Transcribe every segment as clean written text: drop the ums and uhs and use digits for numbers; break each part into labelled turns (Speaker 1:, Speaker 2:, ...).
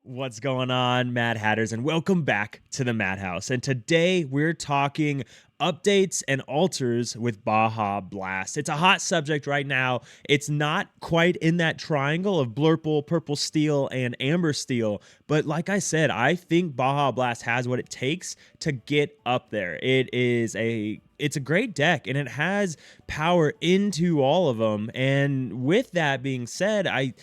Speaker 1: What's going on, Mad Hatters, and welcome back to the Madhouse. And today we're talking updates and alters with Baja Blast. It's a hot subject right now. It's not quite in that triangle of Blurple, Purple Steel, and Amber Steel, but like I said, I think Baja Blast has what it takes to get up there. It's a great deck, and it has power into all of them. And with that being said, I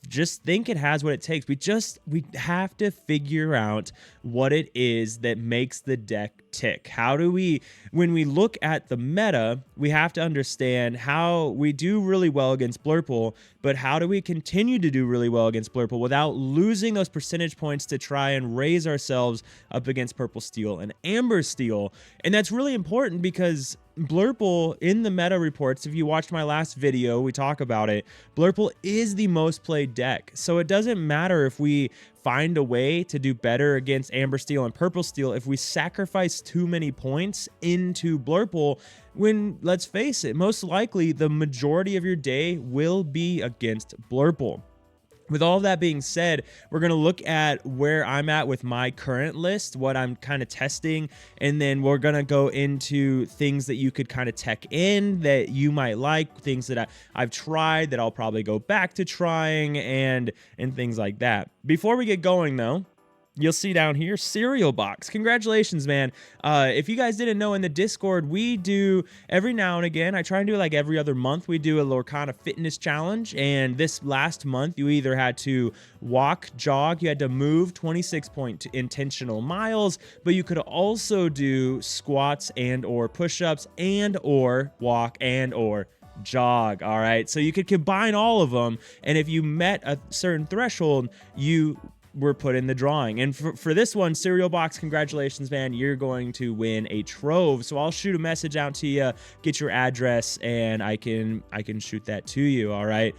Speaker 1: just think it has what it takes. We have to figure out what it is that makes the deck tick. When we look at the meta, we have to understand how we do really well against Blurple, but how do we continue to do really well against Blurple without losing those percentage points to try and raise ourselves up against Purple Steel and Amber Steel? And that's really important because Blurple in the meta reports, if you watched my last video, we talk about it, Blurple is the most played deck. So it doesn't matter if we find a way to do better against Amber Steel and Purple Steel if we sacrifice too many points into Blurple, when, let's face it, most likely the majority of your day will be against Blurple. With all that being said, we're going to look at where I'm at with my current list, what I'm kind of testing, and then we're going to go into things that you could kind of tech in that you might like, things that I've tried that I'll probably go back to trying, and things like that. Before we get going, though, you'll see down here, Cereal Box. Congratulations, man. If you guys didn't know, in the Discord, we do every now and again, I try and do it like every other month, we do a Lorcana fitness challenge. And this last month, you either had to walk, jog, you had to move 26 intentional miles, but you could also do squats and or push-ups and or walk and or jog. All right, so you could combine all of them, and if you met a certain threshold, you were put in the drawing. And for this one, Cereal Box, congratulations, man. You're going to win a trove. So I'll shoot a message out to you, get your address, and I can shoot that to you. All right.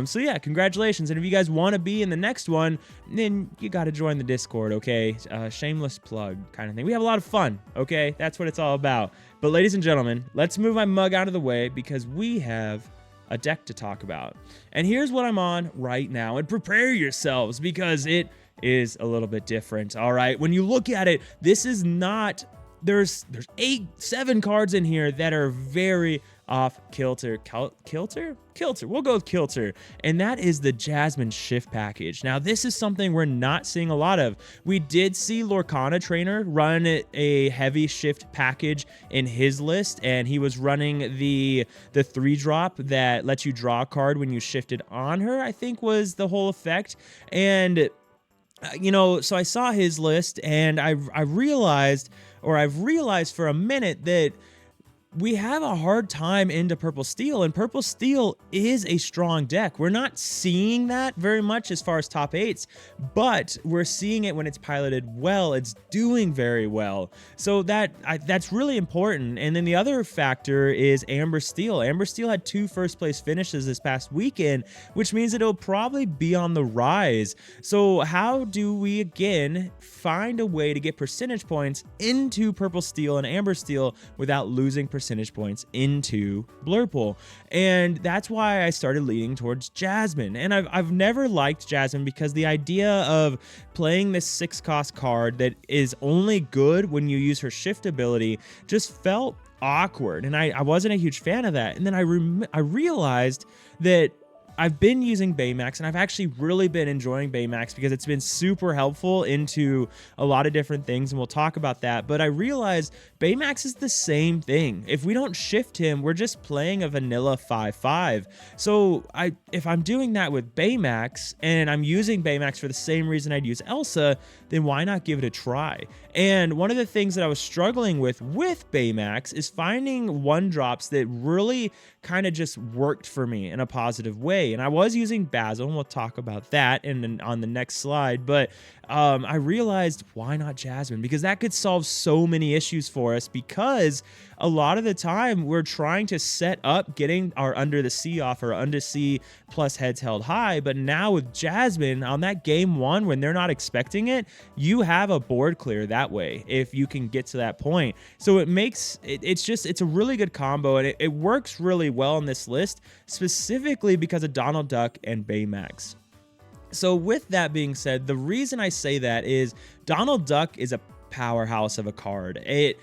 Speaker 1: So yeah, congratulations. And if you guys want to be in the next one, then you got to join the Discord. Okay. Shameless plug kind of thing. We have a lot of fun. Okay. That's what it's all about. But ladies and gentlemen, let's move my mug out of the way because we have a deck to talk about. And here's what I'm on right now, and prepare yourselves because it is a little bit different. All right, when you look at it, this is not, there's 7 cards in here that are very off kilter. Kilter. We'll go with kilter. And that is the Jasmine Shift package. Now, this is something we're not seeing a lot of. We did see Lorcana Trainer run a heavy shift package in his list, and he was running the 3-drop that lets you draw a card when you shifted on her, I think was the whole effect. And so I saw his list, and I've realized for a minute that we have a hard time into Purple Steel, and Purple Steel is a strong deck. We're not seeing that very much as far as top 8s, but we're seeing it when it's piloted well. It's doing very well. So that's really important. And then the other factor is Amber Steel. Amber Steel had 2 first-place finishes this past weekend, which means that it'll probably be on the rise. So how do we, again, find a way to get percentage points into Purple Steel and Amber Steel without losing percentage points into Blurple? And that's why I started leaning towards Jasmine. And I've never liked Jasmine because the idea of playing this 6-cost card that is only good when you use her shift ability just felt awkward, and I wasn't a huge fan of that. And then I realized that I've been using Baymax, and I've actually really been enjoying Baymax because it's been super helpful into a lot of different things, and we'll talk about that. But I realized Baymax is the same thing. If we don't shift him, we're just playing a vanilla 5/5. So if I'm doing that with Baymax, and I'm using Baymax for the same reason I'd use Elsa, then why not give it a try? And one of the things that I was struggling with Baymax is finding 1-drops that really kind of just worked for me in a positive way. And I was using Basil, and we'll talk about that on the next slide. But I realized, why not Jasmine? Because that could solve so many issues for us, because a lot of the time we're trying to set up getting our Under the Sea off or Under Sea plus heads held high. But now with Jasmine, on that game 1, when they're not expecting it, you have a board clear that way if you can get to that point. So it makes it's a really good combo, and it works really well on this list, specifically because of Donald Duck and Baymax. So with that being said, the reason I say that is Donald Duck is a powerhouse of a card. I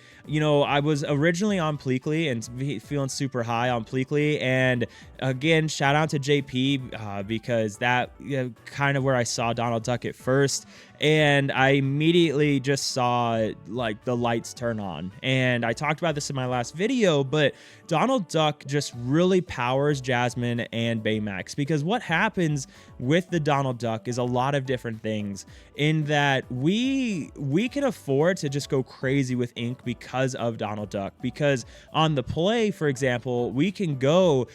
Speaker 1: was originally on Pleakley and feeling super high on Pleakley, and again, shout out to JP because that kind of where I saw Donald Duck at first, and I immediately just saw like the lights turn on. And I talked about this in my last video, but Donald Duck just really powers Jasmine and Baymax, because what happens with the Donald Duck is a lot of different things, in that we can afford to just go crazy with ink because of Donald Duck. Because on the play, for example, we can go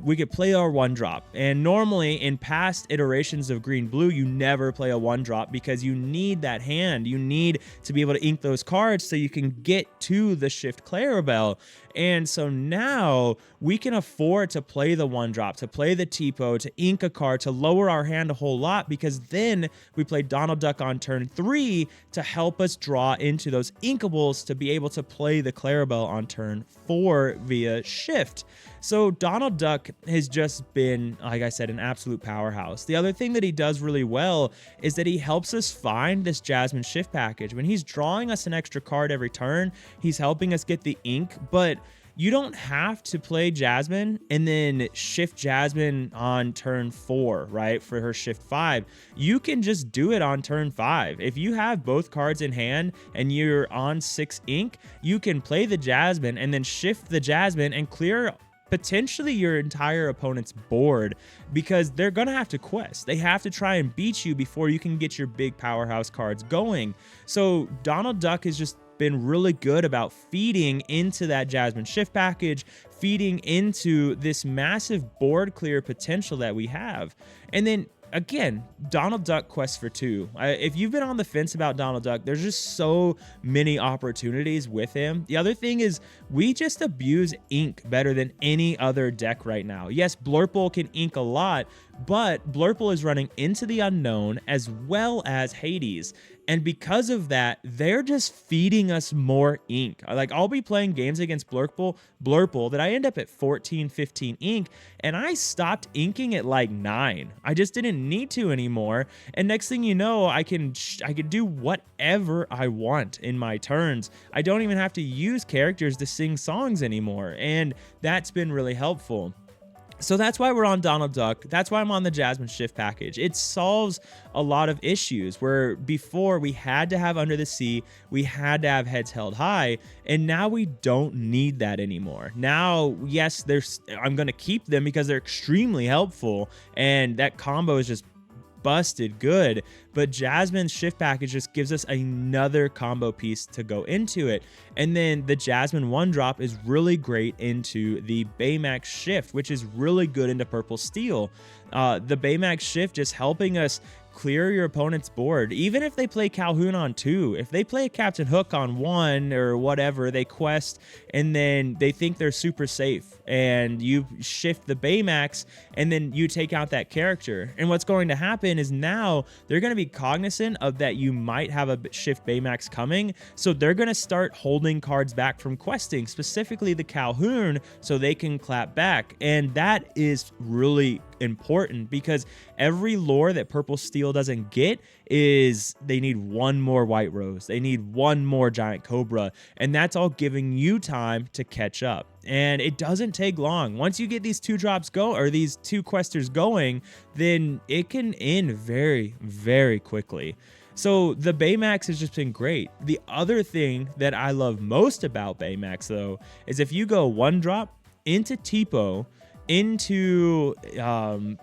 Speaker 1: we could play our 1-drop, and normally in past iterations of green blue you never play a 1-drop because you need that hand, you need to be able to ink those cards so you can get to the shift Clarabelle. And so now we can afford to play the 1-drop, to play the Tipo, to ink a card, to lower our hand a whole lot, because then we play Donald Duck on turn 3 to help us draw into those inkables to be able to play the Clarabelle on turn 4 via shift. So Donald Duck has just been, like I said, an absolute powerhouse. The other thing that he does really well is that he helps us find this Jasmine shift package. When he's drawing us an extra card every turn, he's helping us get the ink, but you don't have to play Jasmine and then shift Jasmine on turn 4, right, for her shift 5. You can just do it on turn 5. If you have both cards in hand and you're on 6 ink, you can play the Jasmine and then shift the Jasmine and clear potentially your entire opponent's board, because they're gonna have to quest. They have to try and beat you before you can get your big powerhouse cards going. So Donald Duck has just been really good about feeding into that Jasmine shift package, feeding into this massive board clear potential that we have. And then again, Donald Duck quest for 2. If you've been on the fence about Donald Duck, there's just so many opportunities with him. The other thing is we just abuse ink better than any other deck right now. Yes, Blurple can ink a lot, but Blurple is running Into the Unknown as well as Hades. And because of that, they're just feeding us more ink. Like, I'll be playing games against Blurple that I end up at 14, 15 ink, and I stopped inking at like 9. I just didn't need to anymore. And next thing you know, I can do whatever I want in my turns. I don't even have to use characters to sing songs anymore, and that's been really helpful. So that's why we're on Donald Duck. That's why I'm on the Jasmine shift package. It solves a lot of issues where before we had to have Under the Sea, we had to have Heads Held High, and now we don't need that anymore. Now, yes, I'm going to keep them because they're extremely helpful, and that combo is just busted good, but Jasmine's shift package just gives us another combo piece to go into it. And then the Jasmine 1-drop is really great into the Baymax shift, which is really good into Purple Steel. The Baymax shift just helping us clear your opponent's board. Even if they play Calhoun on 2, if they play Captain Hook on 1 or whatever, they quest and then they think they're super safe, and you shift the Baymax and then you take out that character. And what's going to happen is now they're going to be cognizant of that you might have a shift Baymax coming, so they're going to start holding cards back from questing, specifically the Calhoun, so they can clap back. And that is really important, because every lore that Purple Steel doesn't get is they need one more White Rose, they need one more Giant Cobra, and that's all giving you time to catch up. And it doesn't take long. Once you get these 2-drops go, or these 2 questers going, then it can end very, very quickly. So the Baymax has just been great. The other thing that I love most about Baymax, though, is if you go 1-drop into Tipo, into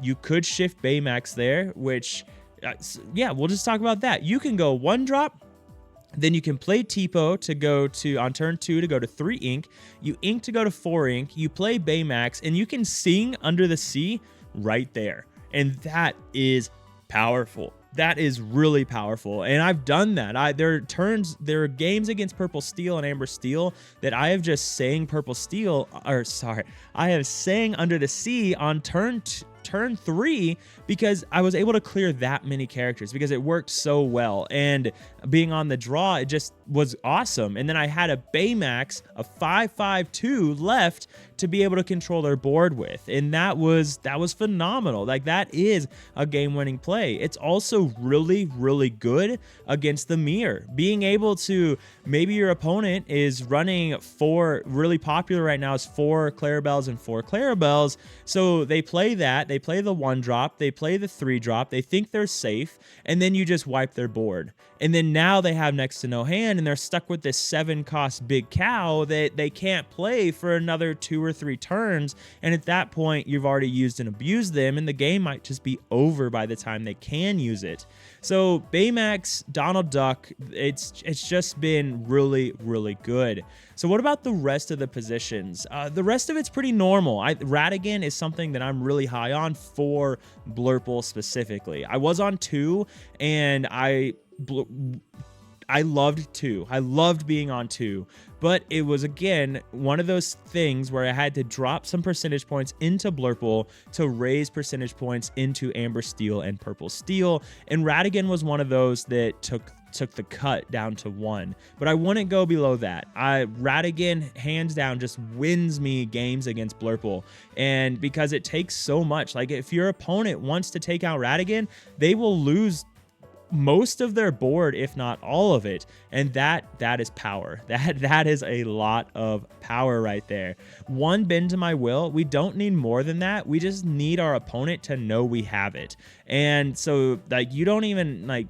Speaker 1: you could shift Baymax there, which yeah, we'll just talk about that. You can go 1-drop, then you can play Tipo to go to, on turn 2, to go to 3 ink. You ink to go to 4 ink. You play Baymax, and you can sing Under the Sea right there. And that is powerful. That is really powerful, and I've done that. There are games against Purple Steel and Amber Steel that I have just sang Purple Steel, I have sang Under the Sea on turn turn 3 because I was able to clear that many characters because it worked so well. And being on the draw, it just was awesome. And then I had a Baymax, a 5/5/2 left to be able to control their board with. And that was phenomenal. Like, that is a game-winning play. It's also really, really good against the mirror. Being able to, maybe your opponent is running 4, really popular right now is 4 Clarabelles and 4 Clarabelles. So they play that, they play the 1-drop, they play the 3-drop, they think they're safe, and then you just wipe their board. And then now they have next to no hand, and they're stuck with this 7-cost big cow that they can't play for another 2 or 3 turns. And at that point, you've already used and abused them, and the game might just be over by the time they can use it. So Baymax, Donald Duck, it's just been really, really good. So what about the rest of the positions? The rest of it's pretty normal. Ratigan is something that I'm really high on for Blurple specifically. I was on 2, and I loved 2. I loved being on 2, but it was, again, one of those things where I had to drop some percentage points into Blurple to raise percentage points into Amber Steel and Purple Steel, and Ratigan was one of those that took the cut down to 1, but I wouldn't go below that. Ratigan hands down just wins me games against Blurple, and because it takes so much. Like, if your opponent wants to take out Ratigan, they will lose most of their board, if not all of it, and that is power. That is a lot of power right there. 1 bend to my will. We don't need more than that. We just need our opponent to know we have it. And so, like, you don't even, like,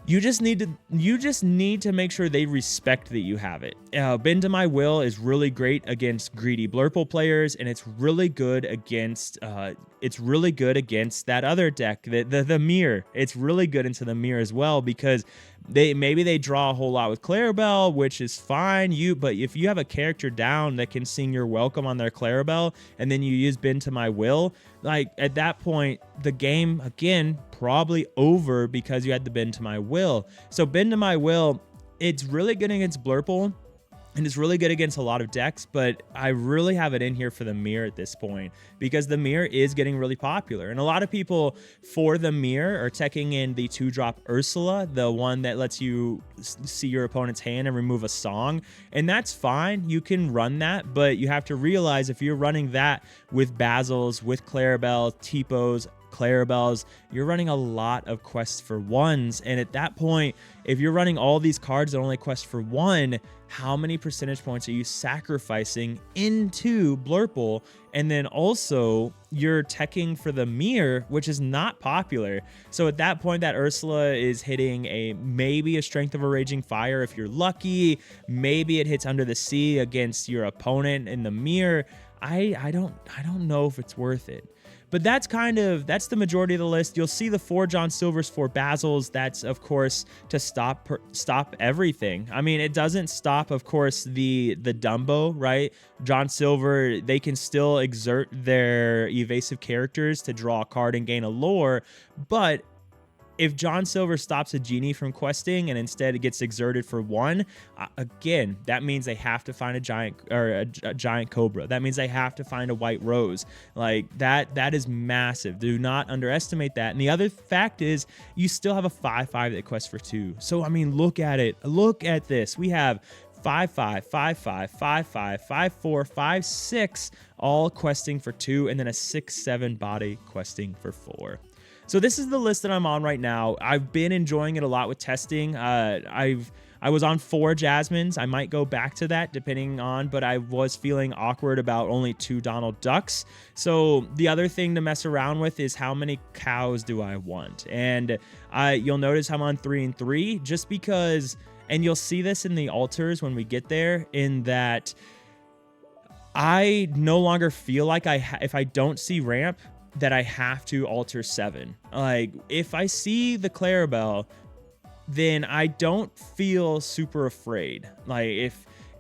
Speaker 1: you just need to make sure they respect that you have it. Bend to my will is really great against greedy Blurple players, and it's really good against that other deck, the mirror. It's really good into the mirror as well, because maybe they draw a whole lot with Clarabelle, which is fine. But if you have a character down that can sing your welcome on their Clarabelle, and then you use Bend to my will, like, at that point, the game, again, probably over because you had the Bend to my will. So Bend to my will, it's really good against Blurple, and it's really good against a lot of decks, but I really have it in here for the mirror at this point because the mirror is getting really popular. And a lot of people for the mirror are teching in the 2-drop Ursula, the one that lets you see your opponent's hand and remove a song. And that's fine. You can run that, but you have to realize if you're running that with Basils, with Clarabelle, Tipos, Clarabelles, you're running a lot of quests for 1s, and at that point, if you're running all these cards that only quest for 1, how many percentage points are you sacrificing into Blurple? And then also you're teching for the mirror, which is not popular. So at that point, that Ursula is hitting maybe a Strength of a Raging Fire if you're lucky. Maybe it hits Under the Sea against your opponent in the mirror. I don't know if it's worth it. But that's the majority of the list. You'll see the 4 John Silvers, 4 Basils. That's, of course, to stop everything. I mean, it doesn't stop, of course, the Dumbo, right? John Silver, they can still exert their evasive characters to draw a card and gain a lore, but if John Silver stops a genie from questing and instead it gets exerted for 1, again, that means they have to find a giant cobra. That means they have to find a white rose. Like, that is massive. Do not underestimate that. And the other fact is you still have a 5/5 that quests for 2. So, I mean, look at it. Look at this. We have 5/5, 5/5, 5/5, 5/4, 5/6, all questing for 2, and then a 6/7 body questing for 4. So this is the list that I'm on right now. I've been enjoying it a lot with testing. I was on 4 Jasmines. I might go back to that depending on, but I was feeling awkward about only 2 Donald Ducks. So the other thing to mess around with is how many cows do I want? And you'll notice I'm on 3 and 3 just because, and you'll see this in the altars when we get there, in that I no longer feel like if I don't see ramp, that I have to alter 7. Like, if I see the Clarabelle, then I don't feel super afraid. Like,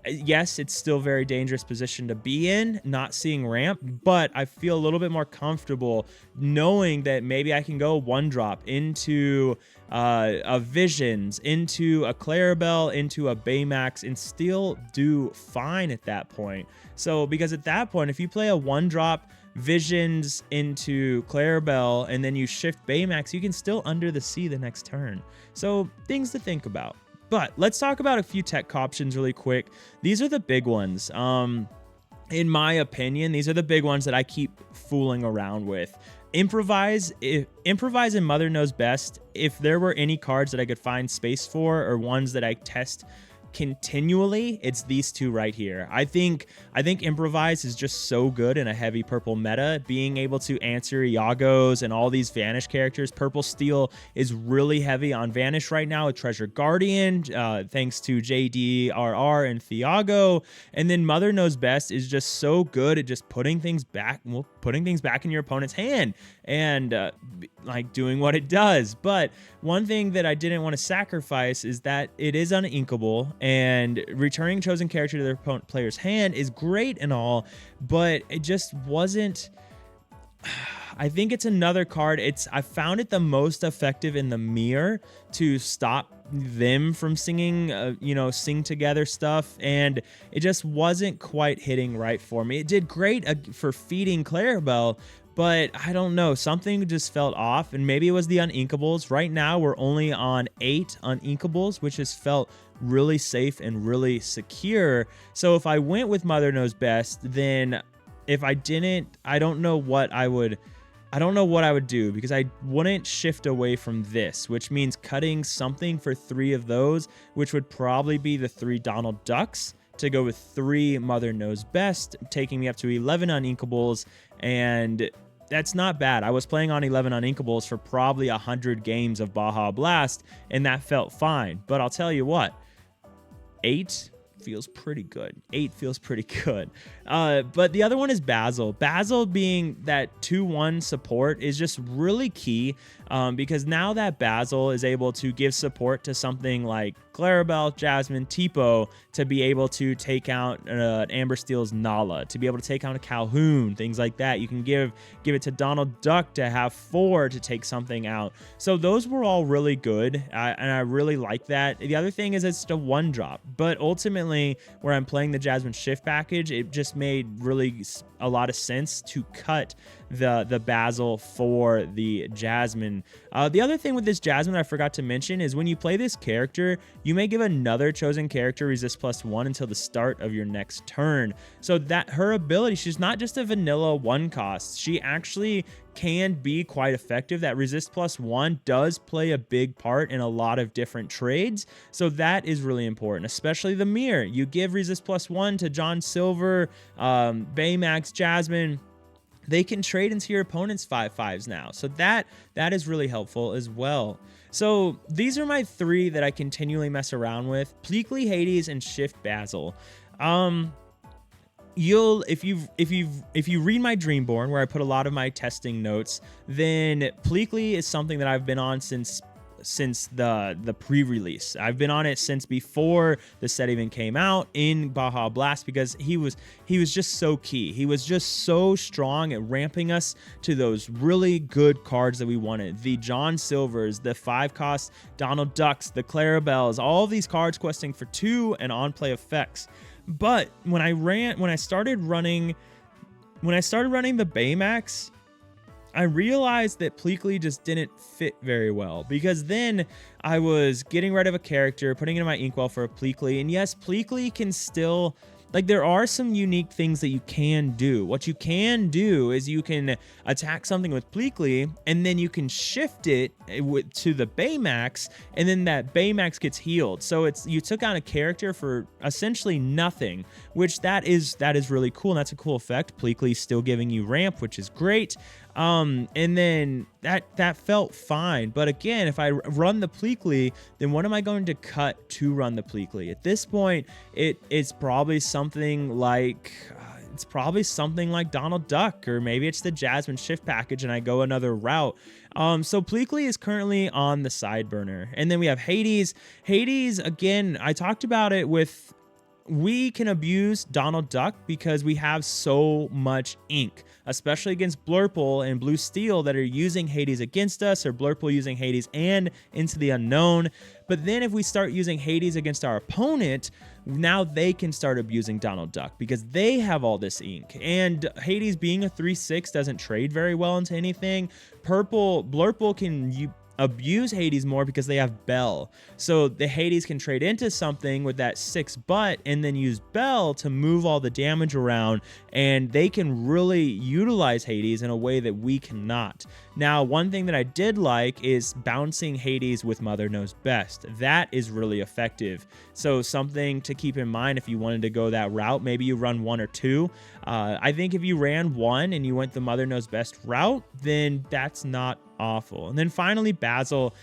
Speaker 1: yes, it's still a very dangerous position to be in, not seeing ramp, but I feel a little bit more comfortable knowing that maybe I can go 1-drop into a Visions, into a Clarabelle, into a Baymax, and still do fine at that point. So, because at that point, if you play a 1-drop Visions into Clarabelle, and then you shift Baymax, you can still Under the Sea the next turn. So things to think about. But let's talk about a few tech options really quick. These are the big ones. In my opinion, these are the big ones that I keep fooling around with. Improvise and Mother Knows Best. If there were any cards that I could find space for, or ones that I test continually, it's these two right here. I think Improvise is just so good in a heavy purple meta. Being able to answer Iagos and all these Vanish characters. Purple Steel is really heavy on Vanish right now with Treasure Guardian, thanks to JDRR and Thiago. And then Mother Knows Best is just so good at just putting things back in your opponent's hand and like doing what it does. But one thing that I didn't want to sacrifice is that it is uninkable, and returning chosen character to their opponent player's hand is great and all, but it just wasn't. I think it's another card. I found it the most effective in the mirror to stop them from singing, sing together stuff, and it just wasn't quite hitting right for me. It did great for feeding Clarabelle, but I don't know, something just felt off, and maybe it was the uninkables. Right now, we're only on 8 uninkables, which has felt really safe and really secure. So if I went with Mother Knows Best, then if I didn't, I don't know what I would do, because I wouldn't shift away from this, which means cutting something for 3 of those, which would probably be the 3 Donald Ducks, to go with 3 Mother Knows Best, taking me up to 11 uninkables, and that's not bad. I was playing on 11 uninkables for probably 100 games of Baja Blast, and that felt fine. But I'll tell you what, 8 feels pretty good. 8 feels pretty good. But the other one is Basil. Basil being that 2-1 support is just really key, because now that Basil is able to give support to something like Clarabelle, Jasmine, Tipo, to be able to take out Amber Steel's Nala, to be able to take out a Calhoun, things like that. You can give it to Donald Duck to have 4 to take something out. So those were all really good, and I really like that. The other thing is it's a 1-drop, but ultimately where I'm playing the Jasmine Shift package, it just made really a lot of sense to cut the Basil for the Jasmine. The other thing with this Jasmine I forgot to mention is when you play this character, you may give another chosen character resist +1 until the start of your next turn. So that her ability, she's not just a vanilla 1 cost. She actually can be quite effective. That resist +1 does play a big part in a lot of different trades. So that is really important, especially the mirror. You give resist +1 to John Silver, Baymax, Jasmine. They can trade into your opponent's 5/5s now. So that is really helpful as well. So these are my 3 that I continually mess around with: Pleakley, Hades, and Shift Basil. If you read my Dreamborn, where I put a lot of my testing notes, then Pleakley is something that I've been on since the pre-release. I've been on it since before the set even came out in Baja Blast, because he was just so key. He was just so strong at ramping us to those really good cards that we wanted. The John Silvers, the 5-cost Donald Ducks, the Clarabelles, all of these cards questing for 2 and on-play effects. But when I started running the Baymax, I realized that Pleakley just didn't fit very well, because then I was getting rid of a character, putting it in my Inkwell for a Pleakley, and yes, Pleakley can still, like, there are some unique things that you can do. What you can do is you can attack something with Pleakley, and then you can shift it to the Baymax, and then that Baymax gets healed. So you took out a character for essentially nothing, which that is really cool, and that's a cool effect. Pleakley's still giving you ramp, which is great. And then that felt fine. But again, if I run the Pleakley, then what am I going to cut to run the Pleakley? At this point, it's probably something like Donald Duck, or maybe it's the Jasmine Shift package and I go another route. So Pleakley is currently on the side burner. And then we have Hades. Hades, again, I talked about it with we can abuse Donald Duck because we have so much ink, especially against Blurple and Blue Steel that are using Hades against us, or Blurple using Hades and Into the Unknown. But then if we start using Hades against our opponent, now they can start abusing Donald Duck because they have all this ink. And Hades being a 3/6 doesn't trade very well into anything. Blurple can abuse Hades more because they have Bell. So the Hades can trade into something with that 6 butt and then use Bell to move all the damage around, and they can really utilize Hades in a way that we cannot. Now, one thing that I did like is bouncing Hades with Mother Knows Best. That is really effective. So something to keep in mind if you wanted to go that route, maybe you run 1 or 2. I think if you ran 1 and you went the Mother Knows Best route, then that's not awful. And then finally, Basil,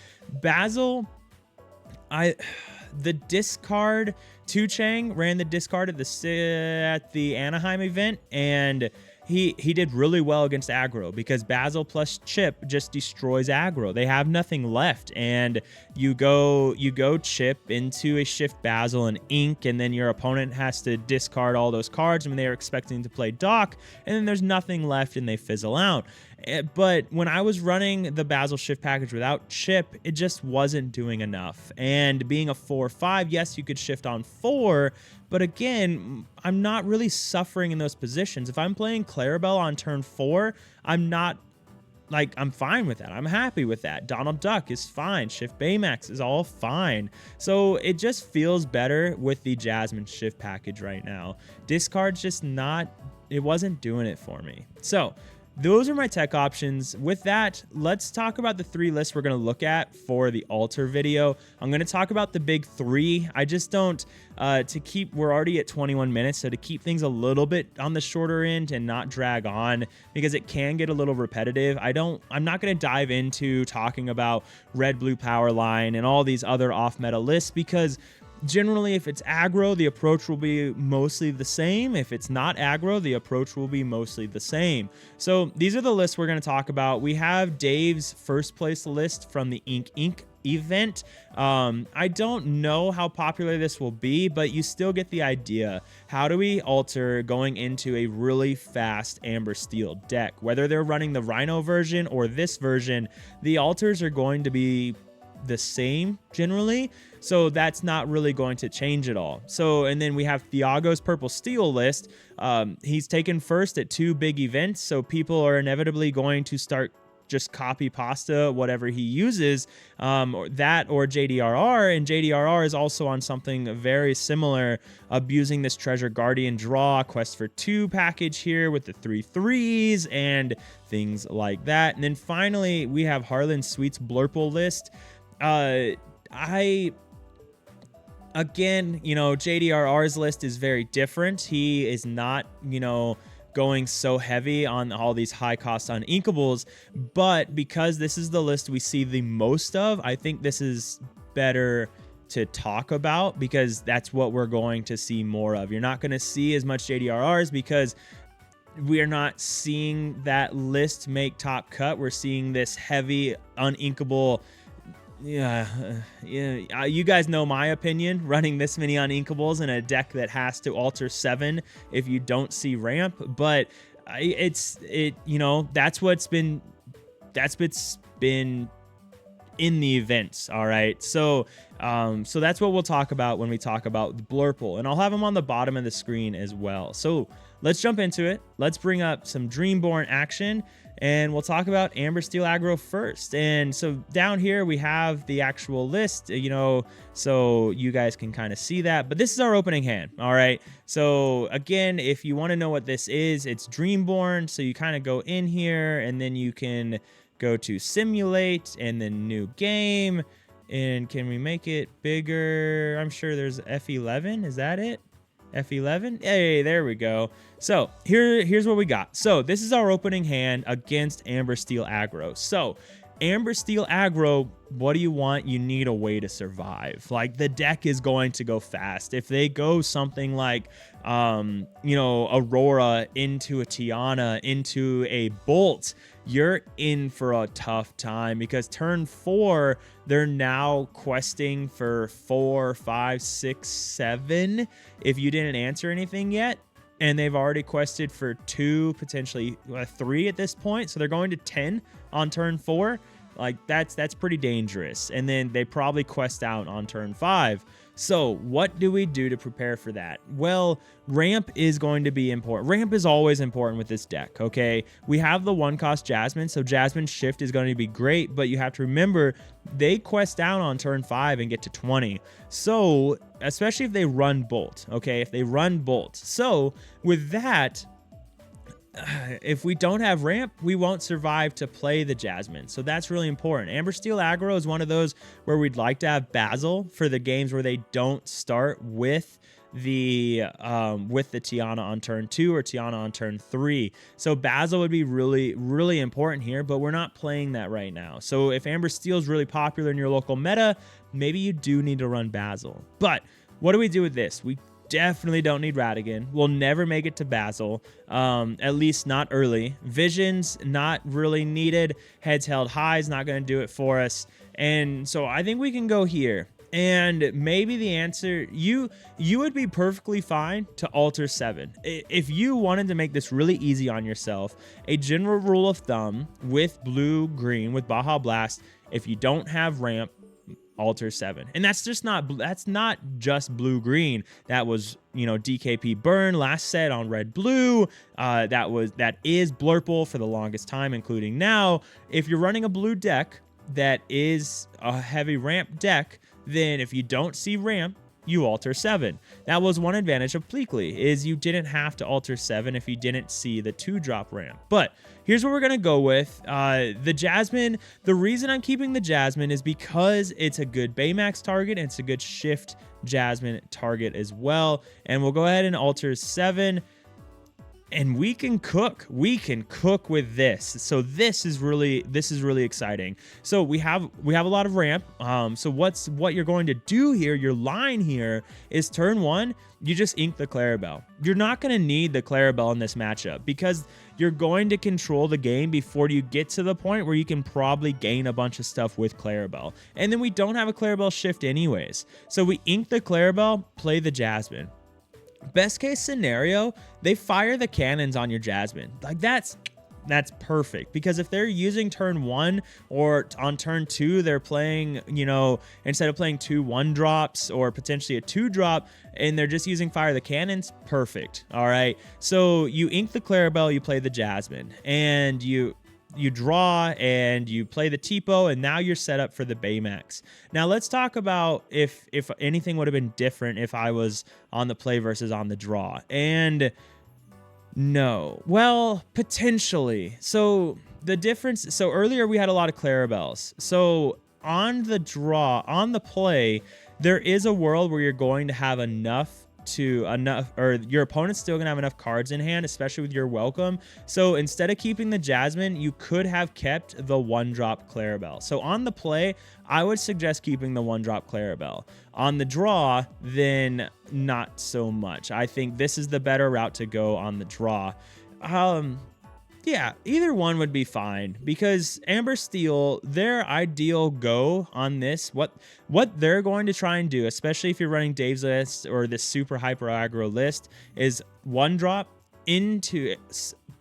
Speaker 1: the discard, 2Chang ran the discard at the Anaheim event, and he did really well against aggro because Basil plus Chip just destroys aggro. They have nothing left, and you go Chip into a Shift Basil and Ink, and then your opponent has to discard all those cards when they are expecting to play Doc, and then there's nothing left and they fizzle out. But when I was running the Basil Shift package without Chip, it just wasn't doing enough. And being a 4/5, yes, you could shift on 4, but again, I'm not really suffering in those positions. If I'm playing Clarabelle on turn 4, I'm fine with that. I'm happy with that. Donald Duck is fine. Shift Baymax is all fine. So it just feels better with the Jasmine Shift package right now. Discard's just it wasn't doing it for me. So those are my tech options. With that, let's talk about the 3 lists we're going to look at for the Alter video. I'm going to talk about the big 3. I just don't, we're already at 21 minutes, so to keep things a little bit on the shorter end and not drag on, because it can get a little repetitive. I'm not going to dive into talking about red, blue power line and all these other off meta lists, because generally, if it's aggro, the approach will be mostly the same. If it's not aggro, the approach will be mostly the same. So these are the lists we're going to talk about. We have Dave's first place list from the Ink event. I don't know how popular this will be, but you still get the idea. How do we alter going into a really fast Amber Steel deck? Whether they're running the Rhino version or this version, the alters are going to be the same generally, so that's not really going to change at all. So, and then we have Thiago's Purple Steel list. He's taken first at 2 big events, so people are inevitably going to start just copy pasta whatever he uses, or JDRR, and JDRR is also on something very similar, abusing this Treasure Guardian draw Quest for 2 package here with the 3 3s and things like that. And then finally we have Harlan Sweet's Blurple list. Again, JDRR's list is very different. He is not, going so heavy on all these high cost uninkables, but because this is the list we see the most of, I think this is better to talk about because that's what we're going to see more of. You're not going to see as much JDRRs because we are not seeing that list make top cut. We're seeing this heavy uninkable. Yeah, you guys know my opinion, running this many uninkables in a deck that has to alter 7 if you don't see ramp, but that's what's been in the events. All right, so that's what we'll talk about when we talk about the Blurple, and I'll have them on the bottom of the screen as well. So let's jump into it. Let's bring up some Dreamborn action, and we'll talk about Amber Steel aggro first. And so down here we have the actual list, so you guys can kind of see that. But this is our opening hand, all right? So again, if you want to know what this is, it's Dreamborn. So you kind of go in here, and then you can go to Simulate, and then New Game. And can we make it bigger? I'm sure there's F11. Is that it? F11. Hey, there we go. So here's what we got. So this is our opening hand against Amber Steel aggro. So Amber Steel aggro, what do you want? You need a way to survive. Like, the deck is going to go fast. If they go something like, Aurora into a Tiana, into a Bolt, you're in for a tough time, because turn 4, they're now questing for 4, 5, 6, 7 if you didn't answer anything yet. And they've already quested for 2, potentially 3 at this point. So they're going to 10 on turn 4. Like, that's pretty dangerous. And then they probably quest out on turn 5. So what do we do to prepare for that? Well, ramp is going to be important. Ramp is always important with this deck, okay? We have the 1-cost Jasmine, so Jasmine Shift is going to be great, but you have to remember they quest down on turn 5 and get to 20. So, especially if they run Bolt, okay? If they run Bolt. So, with that, if we don't have ramp, we won't survive to play the Jasmine. So that's really important. Amber Steel aggro is one of those where we'd like to have Basil for the games where they don't start with the Tiana on turn 2 or Tiana on turn 3. So Basil would be really, really important here, but we're not playing that right now. So if Amber Steel is really popular in your local meta, maybe you do need to run Basil. But what do we do with this? We definitely don't need Radigan. We'll never make it to Basil, at least not early. Vision's not really needed. Heads Held High is not going to do it for us. And so I think we can go here. And maybe the answer, you would be perfectly fine to alter 7. If you wanted to make this really easy on yourself, a general rule of thumb with blue-green, with Baja Blast, if you don't have ramp, alter 7. And that's not just blue-green. That was, DKP burn last set on red-blue. That is Blurple for the longest time, including now. If you're running a blue deck that is a heavy ramp deck, then if you don't see ramp, you alter 7. That was one advantage of Pleakley, is you didn't have to alter 7 if you didn't see the 2-drop ramp. But here's what we're going to go with. The Jasmine, the reason I'm keeping the Jasmine is because it's a good Baymax target, and it's a good shift Jasmine target as well. And we'll go ahead and alter 7. And we can cook. We can cook with this. So this is really exciting. So we have a lot of ramp. So what you're going to do here, your line here is turn 1, you just ink the Clarabelle. You're not going to need the Clarabelle in this matchup, because you're going to control the game before you get to the point where you can probably gain a bunch of stuff with Clarabelle. And then we don't have a Clarabelle shift anyways. So we ink the Clarabelle, play the Jasmine. Best case scenario, they fire the cannons on your Jasmine. Like, that's perfect, because if they're using turn 1 or on turn 2, they're playing, instead of playing 2 1-drops or potentially a 2-drop, and they're just using fire the cannons, perfect. All right. So you ink the Clarabelle, you play the Jasmine, and you draw and you play the Tipo, and now you're set up for the Baymax. Now let's talk about if anything would have been different if I was on the play versus on the draw. And no, well, potentially. So the difference, so earlier we had a lot of Clarabelles. So on the draw, on the play, there is a world where you're going to have or your opponent's still gonna have enough cards in hand, especially with your welcome. So instead of keeping the Jasmine, you could have kept the 1-drop Clarabelle. So on the play, I would suggest keeping the 1-drop Clarabelle. On the draw, then not so much. I think this is the better route to go on the draw. Yeah, either one would be fine, because Amber Steel, their ideal go on this, what they're going to try and do, especially if you're running Dave's list or this super hyper aggro list, is 1-drop into,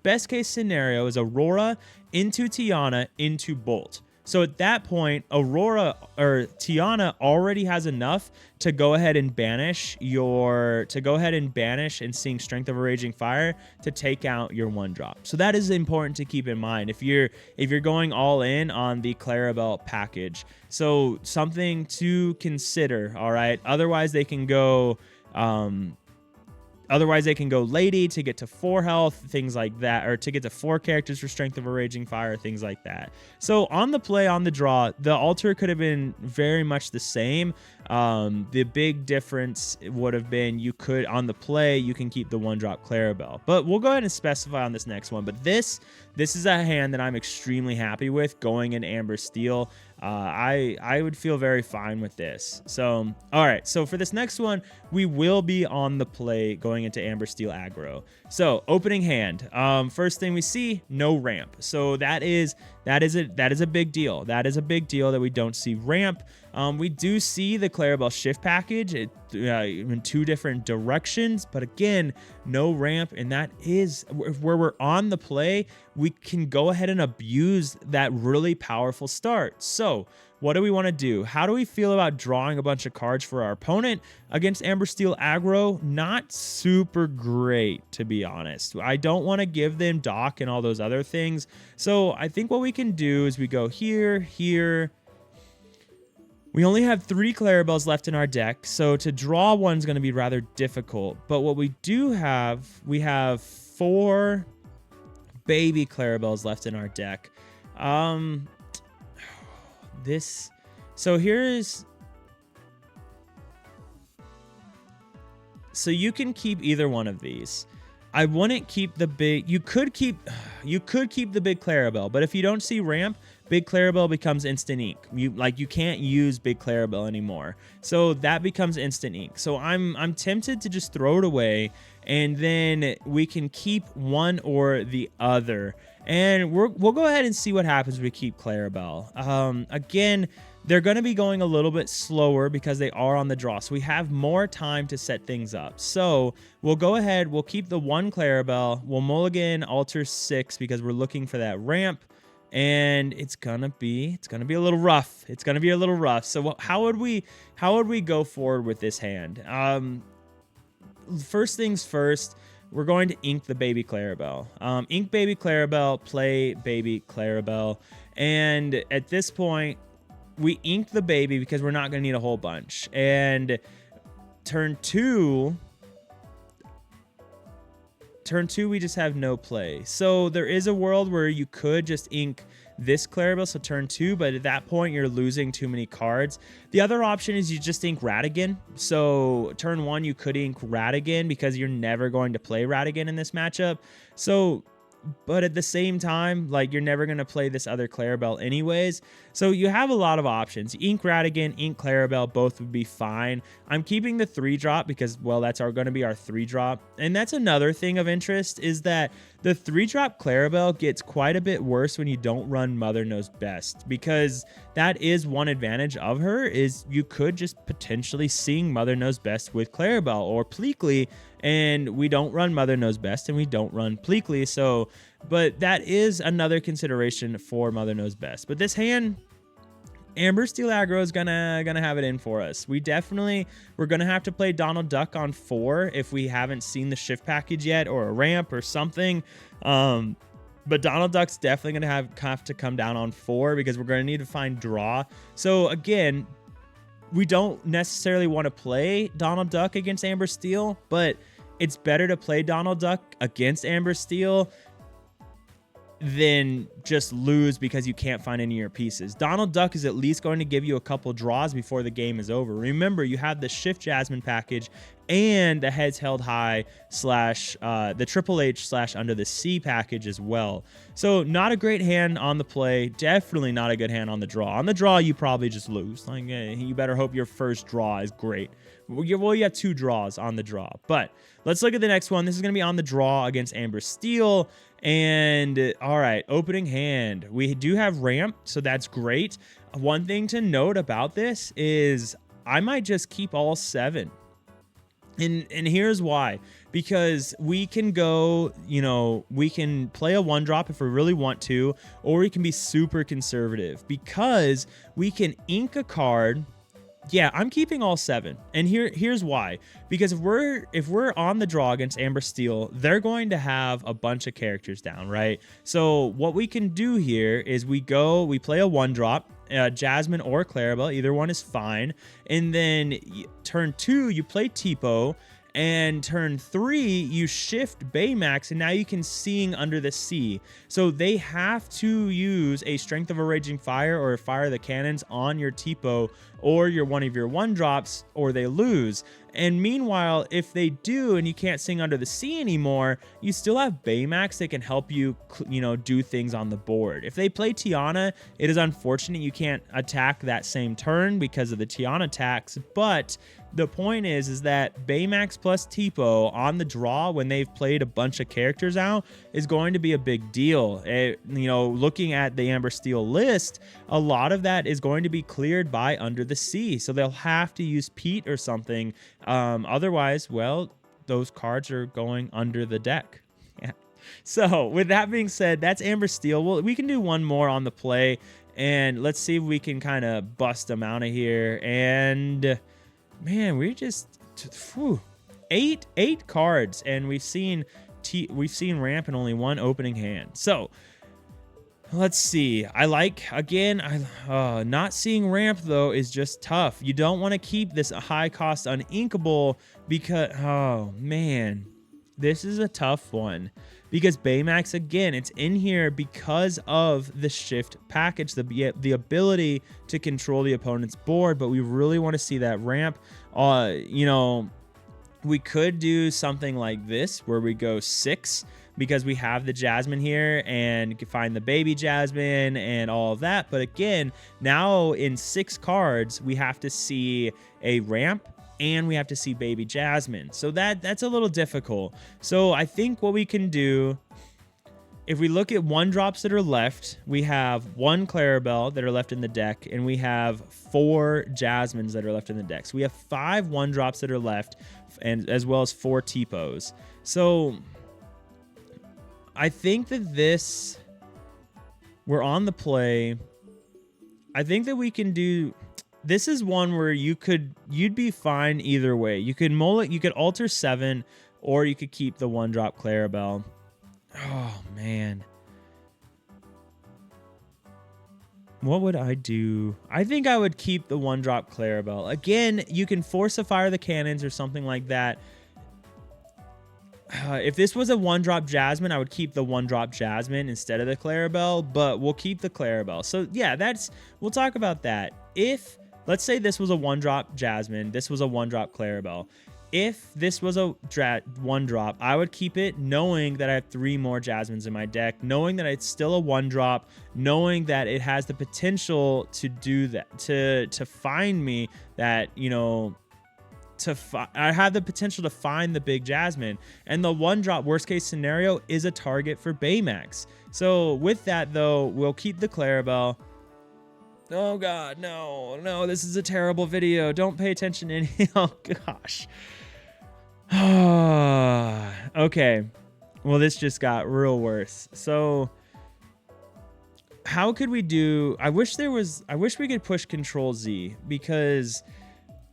Speaker 1: best case scenario is Aurora into Tiana into Bolt. So at that point, Aurora or Tiana already has enough to go ahead and banish and seeing Strength of a Raging Fire to take out your 1-drop. So that is important to keep in mind if you're going all in on the Clarabelle package. So something to consider, all right? Otherwise, they can go Otherwise, they can go Lady to get to 4 health, things like that, or to get to 4 characters for Strength of a Raging Fire, things like that. So on the play, on the draw, the altar could have been very much the same. The big difference would have been you could, on the play, you can keep the 1-drop Clarabelle. But we'll go ahead and specify on this next one. But this is a hand that I'm extremely happy with going in Amber Steel. I would feel very fine with this. So, all right. So for this next one, we will be on the play going into Amber Steel aggro. So opening hand. First thing we see, no ramp. So that is a big deal. That is a big deal that we don't see ramp. We do see the Clarabelle shift package in 2 different directions, but again, no ramp, and that is where we're on the play. We can go ahead and abuse that really powerful start. So what do we want to do? How do we feel about drawing a bunch of cards for our opponent against Amber Steel aggro? Not super great, to be honest. I don't want to give them Dock and all those other things. So I think what we can do is we go here. We only have 3 Clarabelles left in our deck, so to draw one is going to be rather difficult. But what we do have, we have 4 baby Clarabelles left in our deck. So you can keep either one of these. I wouldn't keep the big, you could keep the big Clarabelle, but if you don't see ramp, Big Clarabelle becomes instant ink. You can't use Big Clarabelle anymore. So that becomes instant ink. So I'm tempted to just throw it away, and then we can keep one or the other. And we'll go ahead and see what happens if we keep Clarabelle. Again, they're going to be going a little bit slower because they are on the draw. So we have more time to set things up. So we'll go ahead. We'll keep the 1 Clarabelle. We'll mulligan Alter 6 because we're looking for that ramp. And it's gonna be a little rough. It's gonna be a little rough. So how would we go forward with this hand? First things first, we're going to ink the baby Clarabelle. Ink baby Clarabelle, play baby Clarabelle, and at this point, we ink the baby because we're not gonna need a whole bunch. And turn two, we just have no play. So there is a world where you could just ink this Clarabelle, so turn 2, but at that point, you're losing too many cards. The other option is you just ink Ratigan. So turn 1, you could ink Ratigan because you're never going to play Ratigan in this matchup. So, but at the same time, like, you're never going to play this other Clarabelle anyways. So you have a lot of options. Ink Ratigan, ink Clarabelle, both would be fine. I'm keeping the 3-drop because, well, that's going to be our 3-drop. And that's another thing of interest is that the 3-drop Clarabelle gets quite a bit worse when you don't run Mother Knows Best, because that is one advantage of her, is you could just potentially sing Mother Knows Best with Clarabelle or Pleakley, and we don't run Mother Knows Best and we don't run Pleakley. So, but that is another consideration for Mother Knows Best. But this hand, Amber Steel aggro is gonna have it in for us. We're gonna have to play Donald Duck on 4 if we haven't seen the shift package yet, or a ramp or something. But Donald Duck's definitely gonna have to come down on 4 because we're gonna need to find draw. So again, we don't necessarily want to play Donald Duck against Amber Steel, but it's better to play Donald Duck against Amber Steel than just lose because you can't find any of your pieces. Donald Duck is at least going to give you a couple draws before the game is over. Remember, you have the Shift Jasmine package and the Heads Held High / the Triple H / Under the Sea package as well. So not a great hand on the play. Definitely not a good hand on the draw. On the draw, you probably just lose. Like, you better hope your first draw is great. Well, you have 2 draws on the draw. But let's look at the next one. This is going to be on the draw against Amber Steel. And all right, opening hand. We do have ramp, so that's great. One thing to note about this is I might just keep all 7. And here's why. Because we can go, we can play a 1-drop if we really want to, or we can be super conservative because we can ink a card. Yeah, I'm keeping all 7. And here's why. Because if we're on the draw against Amber Steel, they're going to have a bunch of characters down, right? So what we can do here is we play a 1-drop, Jasmine or Clarabelle, either one is fine. And then turn 2, you play Tipo, And turn 3, you shift Baymax, and now you can Seeing Under the Sea. So they have to use a Strength of a Raging Fire or Fire the Cannons on your Tipo or one of your 1-drops, or they lose. And meanwhile, if they do and you can't Sing Under the Sea anymore, you still have Baymax that can help you, do things on the board. If they play Tiana, it is unfortunate you can't attack that same turn because of the Tiana tax, but the point is that Baymax plus Tipo on the draw when they've played a bunch of characters out is going to be a big deal. Looking at the Amber Steel list, a lot of that is going to be cleared by Under the Sea. So they'll have to use Pete or something. Otherwise, well, those cards are going under the deck. Yeah. So with that being said, that's Amber Steel. Well, we can do one more on the play, and let's see if we can kind of bust them out of here. And man, we're just eight cards, and we've seen ramp in only one opening hand. So let's see. I like, again, not seeing ramp though is just tough. You don't want to keep this high cost uninkable because, oh man, this is a tough one. Because Baymax, again, it's in here because of the shift package, the ability to control the opponent's board, but we really want to see that ramp. We could do something like this where we go 6 because we have the Jasmine here and find the baby Jasmine and all of that. But again, now in 6 cards, we have to see a ramp and we have to see baby Jasmine. So that's a little difficult. So I think what we can do, if we look at 1-drops that are left, we have 1 Clarabelle that are left in the deck, and we have 4 Jasmines that are left in the deck. So we have 5 1-drops that are left, and as well as 4 Tipos. So I think that we're on the play. I think that we can do. This is one where you'd be fine either way. You could alter 7, or you could keep the 1-drop Clarabelle. Oh man, what would I do? I think I would keep the 1-drop Clarabelle. Again, you can force a Fire the Cannons or something like that. If this was a 1-drop Jasmine, I would keep the 1-drop Jasmine instead of the Clarabelle, but we'll keep the Clarabelle. So yeah, we'll talk about that. Let's say this was a 1-drop Jasmine, this was a 1-drop Clarabelle. If this was a 1-drop, I would keep it knowing that I have 3 more Jasmines in my deck, knowing that it's still a 1-drop, knowing that it has the potential to do that, to find me that, I have the potential to find the big Jasmine. And the 1-drop worst case scenario is a target for Baymax. So with that though, we'll keep the Clarabelle. Oh God, no, this is a terrible video. Don't pay attention to any, oh gosh. Okay, well this just got real worse. So how could we do, I wish we could push Control Z, because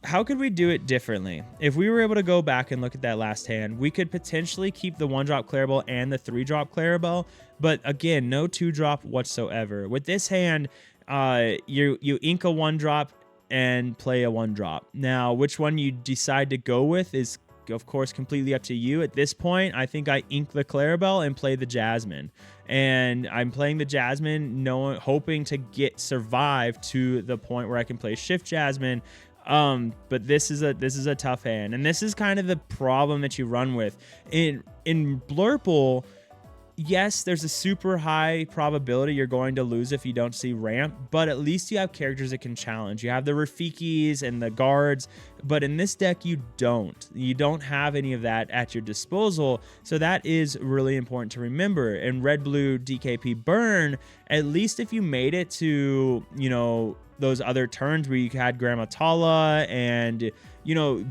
Speaker 1: how could we do it differently? If we were able to go back and look at that last hand, we could potentially keep the 1-drop Clarabelle and the 3-drop Clarabelle, but again, no 2-drop whatsoever. With this hand, you ink a 1-drop and play a 1-drop. Now, which one you decide to go with is, of course, completely up to you. At this point, I think I ink the Clarabelle and play the Jasmine. And I'm playing the Jasmine, hoping to survive to the point where I can play Shift Jasmine. But this is a tough hand, and this is kind of the problem that you run with in Blurple. Yes, there's a super high probability you're going to lose if you don't see ramp, but at least you have characters that can challenge. You have the Rafikis and the guards, but in this deck you don't have any of that at your disposal. So that is really important to remember. In red blue DKP burn, at least if you made it to those other turns where you had Grandma Tala and